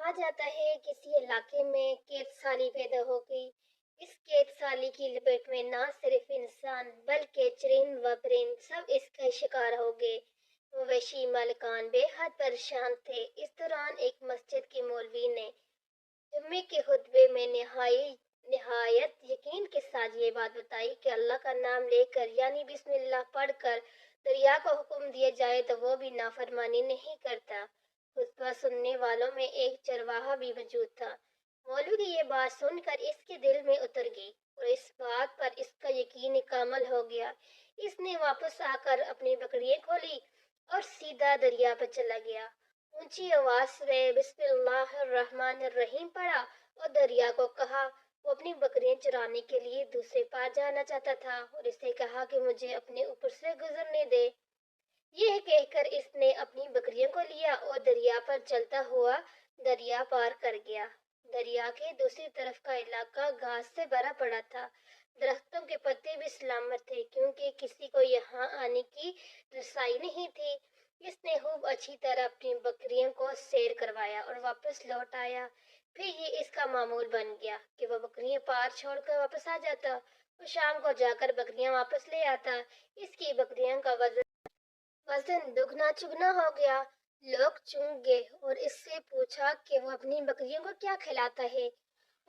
کہا جاتا ہے کسی علاقے میں قید سالی پیدا ہو گئی۔ اس قید سالی کی لپیٹ میں نہ صرف انسان بلکہ چرند و پرند سب اس کا شکار ہو گئے۔ مویشی مالکان بے حد پریشان تھے۔ اس دوران ایک مسجد کے مولوی نے جمعے کے خطبے میں نہایت یقین کے ساتھ یہ بات بتائی کہ اللہ کا نام لے کر یعنی بسم اللہ پڑھ کر دریا کو حکم دیا جائے تو وہ بھی نافرمانی نہیں کرتا۔ خطبہ سننے والوں میں ایک چرواہا بھی موجود تھا۔ مولوی کی یہ بات سن کر اس کے دل میں اتر گئی اور اس بات پر اس کا یقین کامل ہو گیا۔ اس نے واپس آ کر اپنی بکریاں کھولی اور سیدھا دریا پر چلا گیا۔ اونچی آواز سے بسم اللہ الرحمن الرحیم پڑھا اور دریا کو کہا وہ اپنی بکریاں چرانے کے لیے دوسرے پار جانا چاہتا تھا اور اسے کہا کہ مجھے اپنے اوپر سے گزرنے دے۔ یہ کہہ کر اس نے اپنی بکریوں کو لیا اور دریا پر چلتا ہوا دریا پار کر گیا۔ دریا کے دوسری طرف کا علاقہ گھاس سے بھرا پڑا تھا۔ درختوں کے پتے بھی سلامت تھے کیونکہ کسی کو یہاں آنے کی رسائی نہیں تھی۔ اس نے خوب اچھی طرح اپنی بکریوں کو سیر کروایا اور واپس لوٹ آیا۔ پھر یہ اس کا معمول بن گیا کہ وہ بکریاں پار چھوڑ کر واپس آ جاتا اور شام کو جا کر بکریاں واپس لے آتا۔ اس کی بکریوں کا وزن دگنا چگنا ہو گیا۔ لوگ چونک گئے اور اس سے پوچھا کہ وہ اپنی بکریوں کو کیا کھلاتا ہے۔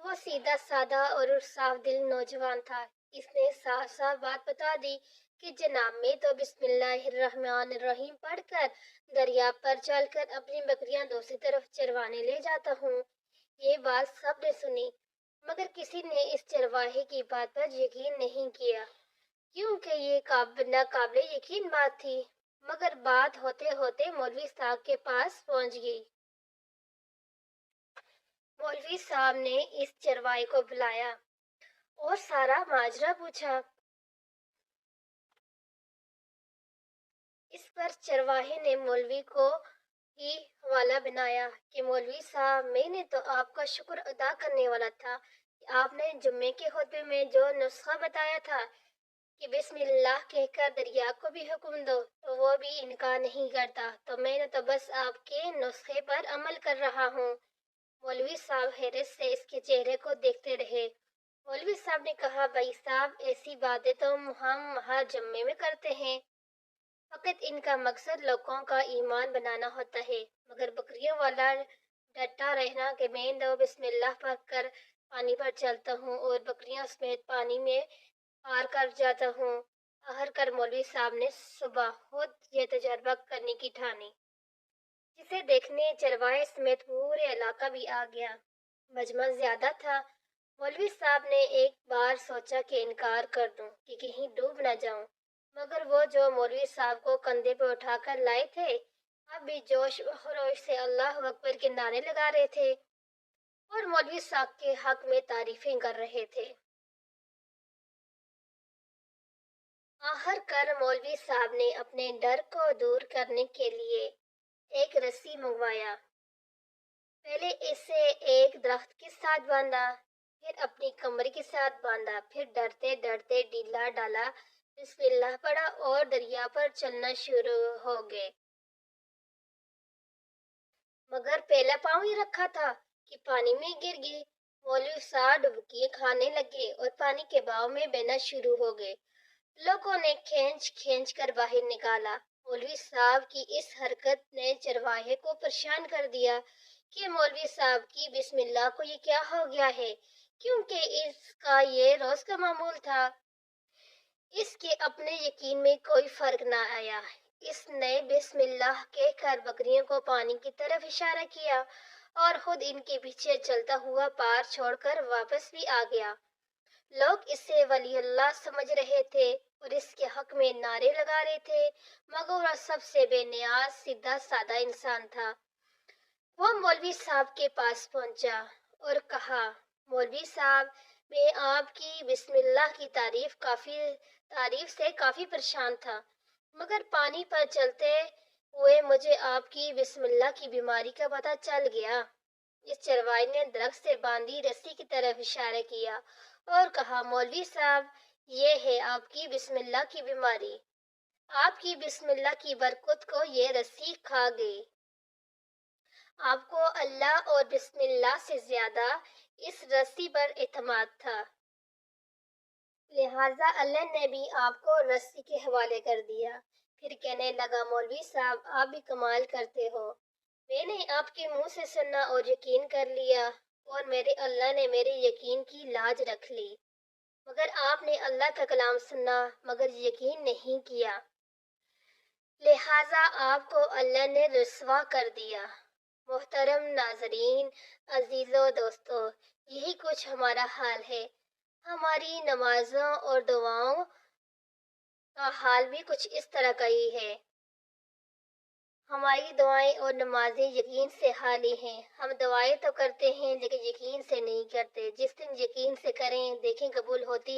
وہ سیدھا سادہ اور صاف دل نوجوان تھا۔ اس نے صاف صاف بات بتا دی کہ جناب میں تو بسم اللہ الرحمن الرحیم پڑھ کر دریا پر چل کر اپنی بکریاں دوسری طرف چروانے لے جاتا ہوں۔ یہ بات سب نے سنی مگر کسی نے اس چرواہے کی بات پر یقین نہیں کیا کیونکہ یہ ناقابل یقین بات تھی۔ مگر بات ہوتے ہوتے مولوی صاحب کے پاس پہنچ گئی۔ مولوی صاحب نے اس چرواہے کو بلایا اور سارا ماجرا پوچھا۔ اس پر چرواہے نے مولوی کو ہی حوالہ بنایا کہ مولوی صاحب میں نے تو آپ کا شکر ادا کرنے والا تھا کہ آپ نے جمعے کے خطبے میں جو نسخہ بتایا تھا کہ بسم اللہ کہہ کر دریا کو بھی حکم دو تو وہ بھی انکار نہیں کرتا، تو میں نے تو بس آپ کے نسخے پر عمل کر رہا ہوں۔ مولوی صاحب حیرت سے اس کے چہرے کو دیکھتے رہے۔ مولوی صاحب نے کہا بھائی صاحب ایسی باتیں تو ہم ہر جمعے میں کرتے ہیں، فقط ان کا مقصد لوگوں کا ایمان بنانا ہوتا ہے، مگر بکریوں والا ڈٹا رہنا کہ میں تو بسم اللہ پڑھ کر پانی پر چلتا ہوں اور بکریاں سمیت پانی میں پار کر جاتا ہوں۔ آخر کر مولوی صاحب نے صبح خود یہ تجربہ کرنے کی ٹھانی، جسے دیکھنے چرواہے سمیت پورے علاقہ بھی آ گیا۔ مجمع زیادہ تھا۔ مولوی صاحب نے ایک بار سوچا کہ انکار کر دوں کہ کہیں ڈوب نہ جاؤں، مگر وہ جو مولوی صاحب کو کندھے پہ اٹھا کر لائے تھے اب بھی جوش و خروش سے اللہ اکبر کے نعرے لگا رہے تھے اور مولوی صاحب کے حق میں تعریفیں کر رہے تھے۔ آخر کر مولوی صاحب نے اپنے ڈر کو دور کرنے کے لیے ایک رسی منگوایا۔ پہلے اسے ایک درخت کے ساتھ باندھا، پھر اپنی کمر کے ساتھ باندھا، پھر ڈرتے ڈرتے ڈیلا ڈالا بسم اللہ پڑھا اور دریا پر چلنا شروع ہو گئے۔ مگر پہلا پاؤں ہی رکھا تھا کہ پانی میں گر گئے۔ مولوی صاحب ڈبکیاں کھانے لگے اور پانی کے بہاؤ میں بہنا شروع ہو گئے۔ لوگوں نے کھینچ کھینچ کر باہر نکالا۔ مولوی صاحب کی اس حرکت نے چرواہے کو پریشان کر دیا کہ مولوی صاحب کی بسم اللہ کو یہ کیا ہو گیا ہے، کیونکہ اس کا یہ روز کا معمول تھا۔ اس کے اپنے یقین میں کوئی فرق نہ آیا۔ اس نے بسم اللہ کہہ کر بکریوں کو پانی کی طرف اشارہ کیا اور خود ان کے پیچھے چلتا ہوا پار چھوڑ کر واپس بھی آ گیا۔ لوگ اسے ولی اللہ سمجھ رہے تھے اور اس کے حق میں نعرے لگا رہے تھے، مگر وہ سب سے بے نیاز سیدھا سادہ انسان تھا۔ وہ مولوی صاحب کے پاس پہنچا اور کہا مولوی صاحب میں آپ کی بسم اللہ کی تعریف سے کافی پریشان تھا، مگر پانی پر چلتے ہوئے مجھے آپ کی بسم اللہ کی بیماری کا پتہ چل گیا۔ اس چرواہے نے درخت سے باندھی رسی کی طرف اشارہ کیا اور کہا مولوی صاحب یہ ہے آپ کی بسم اللہ کی بیماری، آپ کی بسم اللہ کی برکت کو یہ رسی کھا گئی۔ آپ کو اللہ اور بسم اللہ سے زیادہ اس رسی پر اعتماد تھا، لہٰذا اللہ نے بھی آپ کو رسی کے حوالے کر دیا۔ پھر کہنے لگا، مولوی صاحب آپ بھی کمال کرتے ہو، میں نے آپ کے منہ سے سنا اور یقین کر لیا، اور میرے اللہ نے میرے یقین کی لاج رکھ لی، مگر آپ نے اللہ کا کلام سنا مگر یقین نہیں کیا، لہٰذا آپ کو اللہ نے رسوا کر دیا۔ محترم ناظرین، عزیزو دوستو، یہی کچھ ہمارا حال ہے۔ ہماری نمازوں اور دعاؤں کا حال بھی کچھ اس طرح کا ہی ہے۔ ہماری دعائیں اور نمازیں یقین سے خالی ہیں۔ ہم دعائیں تو کرتے ہیں لیکن یقین سے نہیں کرتے۔ جس دن یقین سے کریں، دیکھیں قبول ہوتی